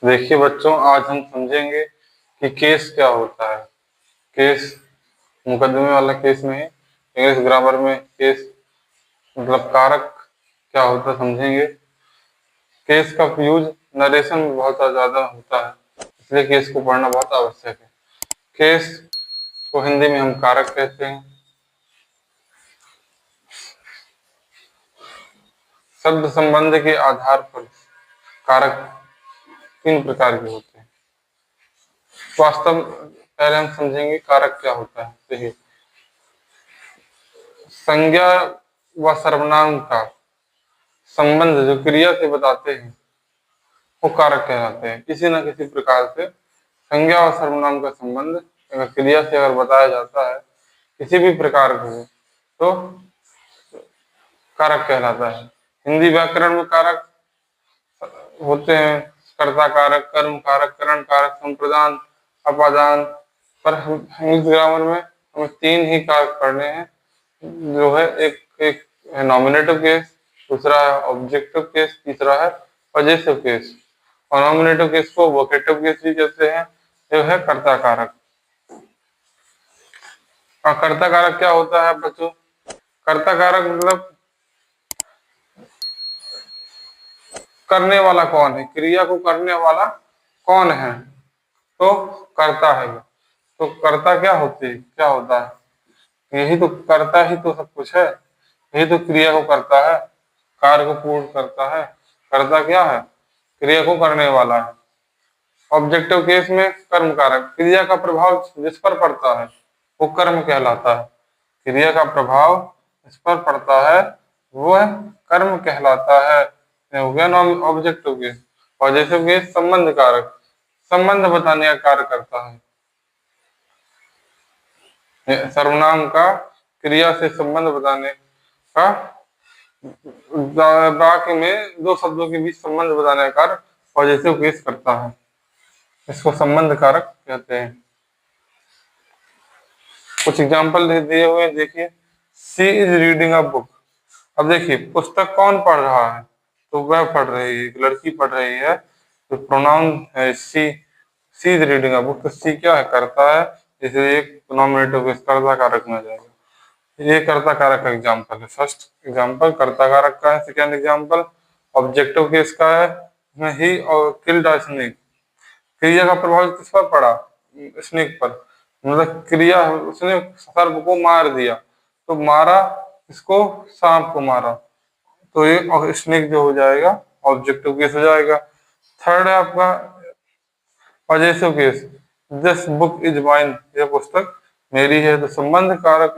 देखिए बच्चों, आज हम समझेंगे कि केस क्या होता है। केस मुकदमे वाला केस नहीं, इंग्लिश ग्रामर में केस मतलब कारक क्या होता है समझेंगे। केस का यूज नरेशन में बहुत ज्यादा होता है, इसलिए केस को पढ़ना बहुत आवश्यक है। केस को हिंदी में हम कारक कहते हैं। शब्द संबंध के आधार पर कारक 3 प्रकार के होते हैं। वास्तव पहले हम समझेंगे कारक क्या होता है। देखिए, संज्ञा व सर्वनाम का संबंध जो क्रिया से बताते हैं वो कारक कहलाते हैं। किसी न किसी प्रकार से संज्ञा और सर्वनाम का संबंध अगर क्रिया से अगर बताया जाता है किसी भी प्रकार का तो कारक कहलाता है। हिंदी व्याकरण में कारक होते हैं कर्ता कारक, कर्म कारक, करण कारक, संप्रदान, अपादान। पर इंग्लिश ग्रामर में हमें 3 ही कारक पढ़ने हैं, जो है एक एक है नॉमिनेटिव केस, दूसरा है ऑब्जेक्टिव केस, तीसरा है पजेसिव केस। और नॉमिनेटिव केस को वोकेटिव केस भी कहते हैं, जो है कर्ता कारक। और कर्ता कारक क्या होता है बच्चों? कर्ता कारक मतलब करने वाला कौन है, क्रिया को करने वाला कौन है, तो करता है। तो कर्ता क्या होती है, क्या होता है? यही तो करता ही तो सब कुछ है, यही तो क्रिया को करता है, कार्य को पूर्ण करता है। कर्ता क्या है? क्रिया को करने वाला है। ऑब्जेक्टिव केस में कर्म कारक, क्रिया का प्रभाव जिस पर पड़ता है वो कर्म कहलाता है। क्रिया का प्रभाव जिस पर पड़ता है वह कर्म कहलाता है। ये हो गया non objective case. Positive case संबंध कारक, संबंध बताने का कार्य करता है। सर्वनाम का क्रिया से संबंध बताने का, वाक्य में 2 शब्दों के बीच संबंध बताने का कार्य पॉजिटिव केस करता है। इसको संबंध कारक कहते हैं। कुछ एग्जाम्पल दिए हुए हैं, देखिए। सी इज रीडिंग अ बुक। अब देखिए, पुस्तक कौन पढ़ रहा है? तो वह पढ़ रही है, एक लड़की पढ़ रही है। तो प्रोनाउन है सी, सी इज रीडिंग अ बुक। तो सी क्या है? करता है, इसलिए एक नॉमिनेटिव केस कर्ता कारक में आ जाएगा। ये कर्ता कारक का एग्जाम्पल है। फर्स्ट एग्जाम्पल कर्ता कारक का है। सेकेंड एग्जाम्पल ऑब्जेक्टिव केस का है। इसमें ही और किल्ड अ स्नेक, क्रिया का प्रभाव किस पर पड़ा? स्नेक पर। मतलब क्रिया, उसने सर्प को मार दिया, तो मारा इसको, सांप को मारा, तो ये स्नेक जो हो जाएगा ऑब्जेक्टिव केस हो जाएगा। थर्ड है आपका possessive case. This book is mine, ये पुस्तक मेरी है। तो संबंध कारक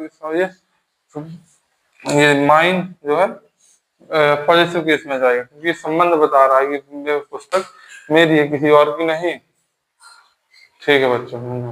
ये माइन जो है पॉजिटिव केस में जाएगा, क्योंकि संबंध बता रहा है कि ये पुस्तक मेरी है, किसी और की नहीं। ठीक है बच्चों।